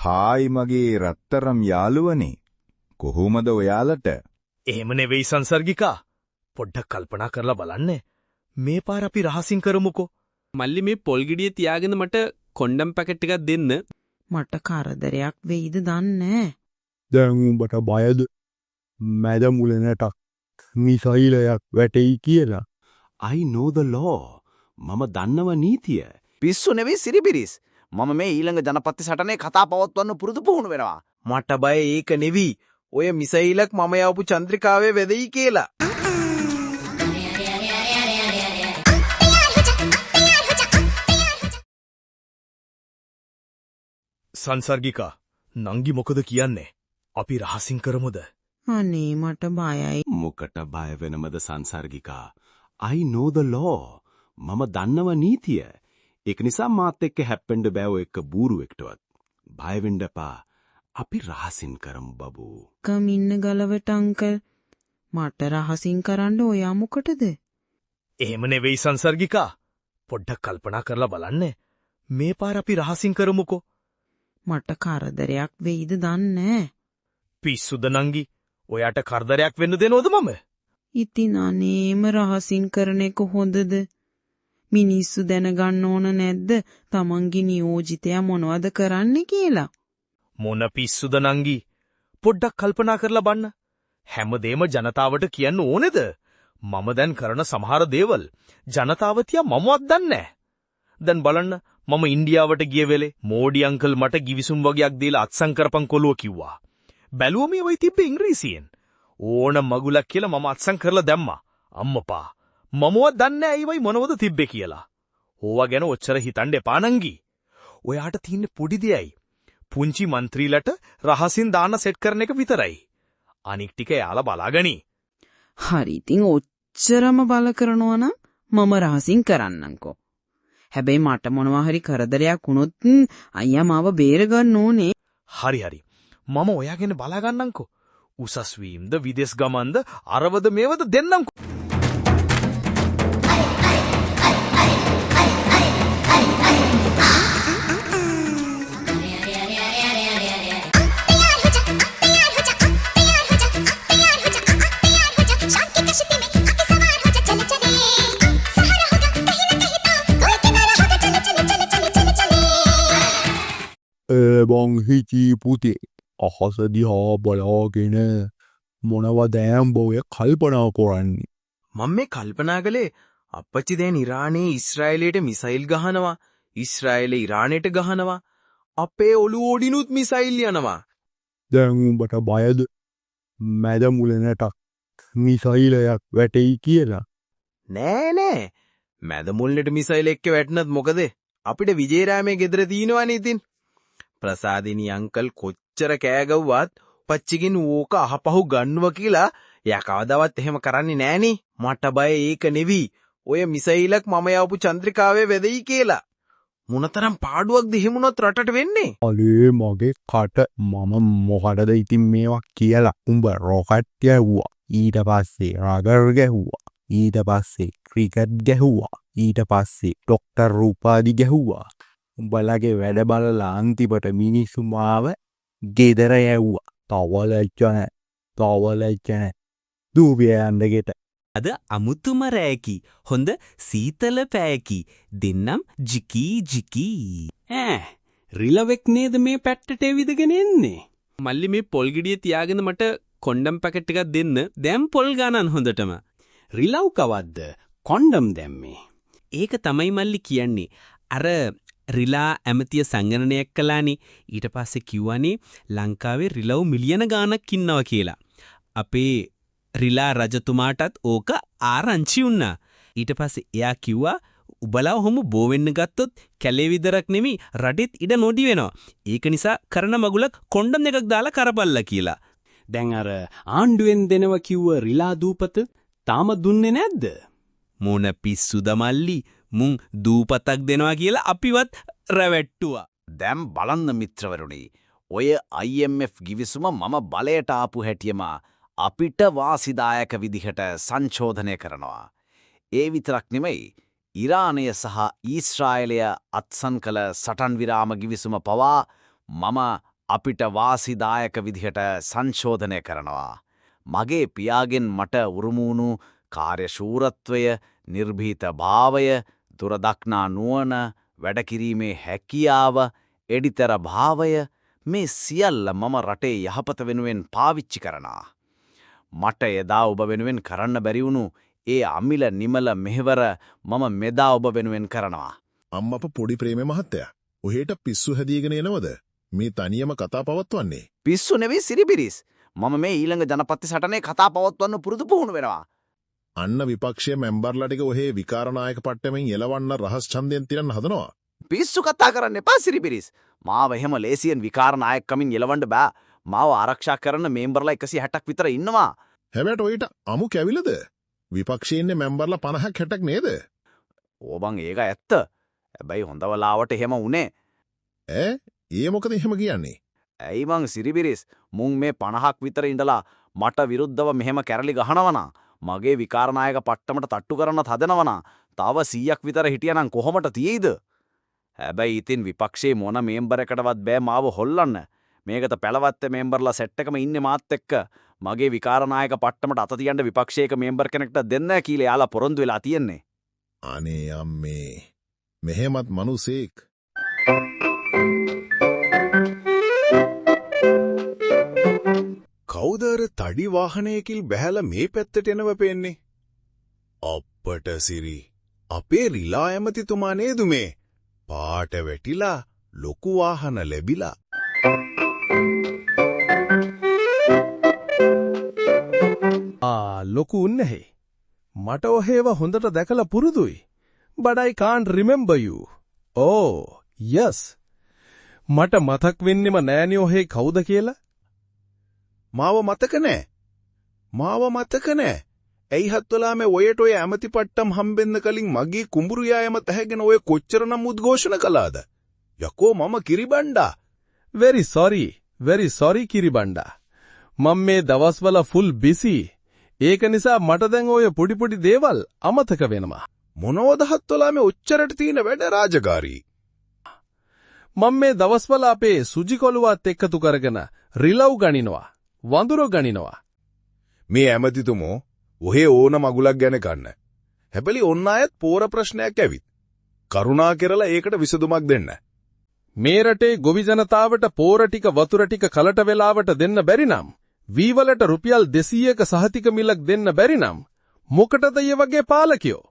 Hi මගේ රත්තරම් යාළුවනේ. කොහොමද ඔයාලට? එහෙම නෙවෙයි සංසර්ගිකා. පොඩ්ඩක් කල්පනා කරලා බලන්න. මේ පාර අපි රහසින් කරමුකෝ. මල්ලි මේ පොල් ගෙඩිය තියාගෙන මට කොණ්ඩම් පැකට් එකක් දෙන්න. මට කරදරයක් වෙයිද දන්නේ. දැන් උඹට බයද? මැද මුලනටක් මිසයිලයක් වැටෙයි කියලා. I know the law. මම දන්නව නීතිය. පිස්සු නෙවෙයි සිරිබිරිස්. මම මේ ඊළඟ ජනපති සටනේ කතා පවත්වන්න පුරුදු පුහුණු වෙනවා. මට බය ඒක නෙවි. ඔය මිසයිලක් මම යවපු චන්ද්‍රිකාවේ වැදෙයි කියලා. සංසර්ගිකා නංගි මොකද කියන්නේ? අපි රහසින් කරමුද? අනේ මට බයයි. මොකට බය වෙනමද සංසර්ගිකා? I know the law. මම දන්නව නීතිය. ඒක නිසා මාත් එක්ක හැප්පෙන්න බෑ ඔය එක බූරුවෙක්ටවත්. බය වෙන්න එපා. අපි රහසින් කරමු බබු. කමින්න ගලවට අංකල්. මට රහසින් කරන්න ඔයා මොකටද? එහෙම නෙවෙයි සංසර්ගිකා. පොඩ්ඩක් කල්පනා කරලා බලන්න. මේ පාර අපි රහසින් කරමුකෝ. මට කරදරයක් වෙයිද දන්නේ. පිස්සුද නංගි? ඔයාට කරදරයක් වෙන්න දෙනවද මම? ඉතින් අනේම රහසින් කරන එක හොඳද? මිනිස්සු දැනගන්න ඕන නැද්ද තමන්ගේ නියෝජිතයා මොනවද කරන්නේ කියලා? මොන පිස්සුද නංගි? පොඩ්ඩක් කල්පනා කරලා බලන්න. හැමදේම ජනතාවට කියන්න ඕනේද? මම දැන් කරන සමහර දේවල් ජනතාව තියා මමවත් දන්නේ නැහැ. දැන් බලන්න මම ඉන්දියාවට ගිය වෙලේ මෝඩි අංකල් මට ගිවිසුම් වගේක් දීලා අත්සන් කරපන් කොළුව කිව්වා. බැලුවා මේ වයි තිබ්බේ ඉංග්‍රීසියෙන්. ඕන මගුලක් කියලා මම අත්සන් කරලා දැම්මා. අම්මපා මමවත් දන්නේ නැහැ අයිවයි මොනවද තිබ්බේ කියලා. ඕවා ගැන ඔච්චර හිතන්න එපා නංගි. ඔයාට තියෙන පොඩි දෙයයි. පුංචි മന്ത്രിලට රහසින් දාන සෙට් කරන එක විතරයි. අනික් ටික යාලා බලාගනි. හරි ඉතින් ඔච්චරම බල කරනවා නම් මම රහසින් කරන්නම්කෝ. හැබැයි මට මොනවා හරි කරදරයක් වුණොත් අයියා මාව බේර ගන්න ඕනේ. හරි. මම ඔයා ගැන බලා ගන්නම්කෝ. උසස් වීමද විදේශ ගමන්ද අරවද මේවද දෙන්නම්කෝ. බං හිටී පුතේ අහස දිහා බලාගෙන මොනවද ඔය කල්පනා කරන්නේ? මම මේ කල්පනා කළේ අප්පච්චි දැන් ඉරානයේ ඊශ්‍රායලයට මිසයිල් ගහනවා. ඊශ්‍රායලේ ඉරානයට ගහනවා. අපේ ඔළුව ඕඩිනුත් මිසයිල් යනවා. දැන් උඹට බයද? මැද මුලනටක් මිසයිලයක් වැටෙයි කියලා. නෑ. මැද මුල්ලට මිසයිල් එක්ක වැටුණත් මොකද? අපිට විජේරාමේ ගෙදර තියෙනවනේ ඉතින්. ප්‍රසාදිනී අංකල් කොච්චර කෑ ගැව්වත් පච්චිගෙන් ඕක අහපහු ගන්නව කියලා එයා කවදාවත් එහෙම කරන්නේ නෑනේ. මට බය ඒක නෙවි. ඔය මිසයිලක් මම යවපු චන්ද්‍රිකාවේ වැදෙයි කියලා. මොනතරම් පාඩුවක්ද එහෙමුණොත් රටට වෙන්නේ? අලේ මගේ කට මම මොකටද ඉතින් මේවා කියලා. උඹ රොකට් ගැහුවා. ඊට පස්සේ රගර් ගැහුවා. ඊට පස්සේ ක්‍රිකට් ගැහුවා. ඊට පස්සේ ඩොක්ටර් රූපාදි ගැහුවා. උඹලගේ වැඩ බලලා අන්තිමට මිනිස්සු මාව ගෙදර යවුවා. තවලච්චන දූවිය යන්න ගෙට. අද අමුතුම රෑකි. හොඳ සීතල පෑකි. දෙන්නම් ජිකී. රිලවෙක් නේද මේ පැත්තට එවිදගෙන එන්නේ? මල්ලි මේ පොල් ගෙඩිය තියාගෙන මට කොණ්ඩම් පැකට් එකක් දෙන්න. දැන් පොල් ගානන් හොඳටම. රිලව් කවද්ද කොණ්ඩම් දැම්මේ? ඒක තමයි මල්ලි කියන්නේ. අර රිලා ඇමතිය සංගණනයක් කළානේ. ඊට පස්සේ කිව්වනේ ලංකාවේ රිලව් මිලියන ගාණක් ඉන්නවා කියලා. අපේ රිලා රජතුමාටත් ඕක ආරංචි වුණා. ඊට පස්සේ එයා කිව්වා උබලා ඔහොම බෝ වෙන්න ගත්තොත් කැලේ විතරක් නෙමෙයි රටෙත් ඉඩ නොඩි වෙනවා. ඒක නිසා කරන මගුලක් කොණ්ඩම් එකක් දාලා කරපල්ලා කියලා. දැන් අර ආණ්ඩුවෙන් දෙනව කිව්ව රිලා දූපත තාම දුන්නේ නැද්ද? මොන පිස්සුද මල්ලි? මුන් දූපතක් දෙනවා කියලා අපිවත් රැවැට්ටුවා. දැන් බලන්න මිත්‍රවරුනි. ඔය IMF ගිවිසුම මම බලයට ආපු හැටියම අපිට වාසිදායක විදිහට සංශෝධනය කරනවා. ඒ විතරක් නෙමෙයි ඉරානය සහ ඊශ්‍රායලය අත්සන් කළ සටන් විරාම ගිවිසුම පවා මම අපිට වාසිදායක විදිහට සංශෝධනය කරනවා. මගේ පියාගෙන් මට උරුමුණු කාර්යශූරත්වය, නිර්භීත භාවය, දුරදක්නා නුවණ, වැඩකිරීමේ හැකියාව, එඩිතර භාවය මේ සියල්ල මම රටේ යහපත වෙනුවෙන් පාවිච්චි කරනවා. මට එදා ඔබ වෙනුවෙන් කරන්න බැරිවුණු ඒ අමිල නිමල මෙහෙවර මම මෙදා ඔබ වෙනුවෙන් කරනවා. අම්මප පොඩි ප්‍රේමේ මහත්තයා. ඔහෙට පිස්සු හැදීගෙන එනවද? මේ තනියම කතා පවත්වන්නේ. පිස්සු නෙවෙයි සිරිබිරිස්. මම මේ ඊළඟ ජනපති සටනේ කතා පවත්වන්න පුරුදු පුහුණු වෙනවා. අන්න විපක්ෂයේ මෙම්බර්ලා ටික ඔහේ විකාරනායක පට්ටමෙන් එලවන්න රහස් ඡන්දයෙන් තිරන්න හදනවා. පිස්සු කතා කරන්න එපා සිරිබිරිස්. මාව එහෙම ලේසියෙන් විකාරනායකකමින් එලවන්න බෑ. මාව ආරක්ෂා කරන මෙම්බර්ලා 160ක් විතර ඉන්නවා. හැබැයි ඔයිට අමු කැවිලද? විපක්ෂයේ ඉන්නේ මෙම්බර්ලා 50ක් 60ක් නේද? ඕබන් ඒක ඇත්ත. හැබැයි හොඳ වෙලාවට එහෙම උනේ. ඒ මොකද එහෙම කියන්නේ? ඇයි මං සිරිබිරිස් මුන් මේ 50ක් විතර ඉඳලා මට විරුද්ධව මෙහෙම කැරලි ගහනවනා මගේ විකාරනායක පට්ටමට තට්ටු කරන්නත් හදනවනා තව 100ක් විතර හිටියනම් කොහොමද තියෙයිද? හැබැයි ඉතින් විපක්ෂයේ මොන මෙම්බර් එකටවත් බෑ මාව හොල්ලන්න. මේකට පැලවත්තේ මෙම්බර්ලා සෙට් එකම ඉන්නේ මාත් එක්ක. මගේ විකාරනායක පට්ටමට අත තියන්න විපක්ෂයක මෙම්බර් කෙනෙක්ට දෙන්න කියලා යාලා පොරොන්දු වෙලා තියෙන්නේ. අනේ අම්මේ. මෙහෙමත් මිනිසෙක්. කවුදර තඩි වාහනයකින් බැහැලා මේ පැත්තට එනව පෙන්නේ? අප්පට සිරි. අපේ රිලා ඇමතිතුමා නේද මේ? පාට වැටිලා ලොකු වාහන ලැබිලා. ලොකු උන්නහේ. මට ඔහේව හොඳට දැකලා පුරුදුයි. But I can't remember you. Oh, yes. මට මතක් වෙන්නෙම නෑනේ ඔහේ කවුද කියලා? මාව මතක නෑ. මාව මතක නෑ. ඇයි හත්වලා මේ ඔයට ඔය ඇමති පට්ටම් හම්බෙන්න කලින් මගේ කුඹුරු යායම තැහැගෙන ඔය කොච්චරනම් උද්ඝෝෂණ කළාද? යකෝ මම කිරිබණ්ඩා. very sorry කිරිබණ්ඩා. මම මේ දවස්වල full busy. ඒක නිසා මට දැන් ඔය පොඩි දේවල් අමතක වෙනවා. මොනවද හත්වලා මේ ඔච්චරට තියෙන වැඩ රාජකාරී? මම මේ දවස්වල අපේ සුජි කොළුවත් එක්කතු කරගෙන රිලව් ගනිනවා. වඳුර ගනිනවා. මේ ඇමතිතුමෝ ඔහේ ඕන මගුලක් ගැන කන්න. හැබැයි ඔන්න අයත් පෝර ප්‍රශ්නයක් ඇවිත්. කරුණා කරලා ඒකට විසඳුමක් දෙන්න. මේ රටේ ගොවි ජනතාවට පෝර ටික වතුර ටික කලට වෙලාවට දෙන්න බැරි නම් වීවලට රුපියල් 200ක සහතික මිලක් දෙන්න බැරි නම් මොකටද මේ වගේ පාලකයෝ?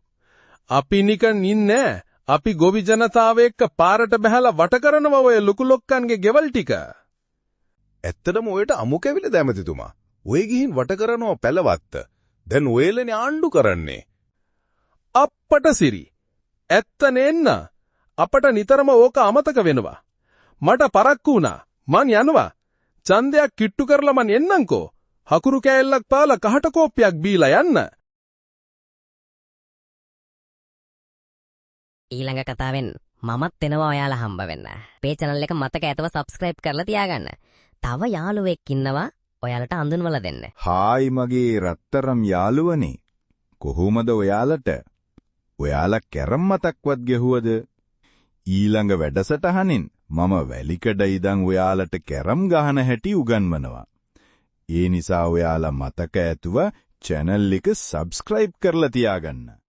අපි නිකන් ඉන්නේ. අපි ගොවි ජනතාව එක්ක පාරට බහැලා වට කරනවා ඔය ලොකු ලොක්කන්ගේ ගෙවල් ටික. ඇත්තටම ඔයට අමු කැවිලද ඇමතිතුමා? ඔය ගිහින් වට කරනවා පැලවත්ත. දැන් ඔයලනේ ආණ්ඩු කරන්නේ. අප්පට සිරි. ඇත්ත නෙන්න. අපට නිතරම ඕක අමතක වෙනවා. මට පරක්කු වුණා. මං යනවා. ඡන්දයක් කිට්ටු කරලා මං එන්නම්කෝ. හකුරු කෑල්ලක් පාලා කහට කෝප්පයක් බීලා යන්න. ඊළඟ කතාවෙන් මමත් එනවා ඔයාලා හම්බ වෙන්න. මේ channel එක මතක ඇතව subscribe කරලා තියාගන්න. තව යාළුවෙක් ඉන්නවා ඔයාලට අඳුන්වලා දෙන්න. හායි මගේ රත්තරම් යාළුවනේ. කොහොමද ඔයාලට? ඔයාලා කැරම් මතක්වත් ගැහුවද? ඊළඟ වැඩසටහනින් මම වැලිකඩ ඉඳන් ඔයාලට කැරම් ගහන හැටි උගන්වනවා. ඒ නිසා ඔයාලා මතක ඇතුව channel එක subscribe කරලා තියාගන්න.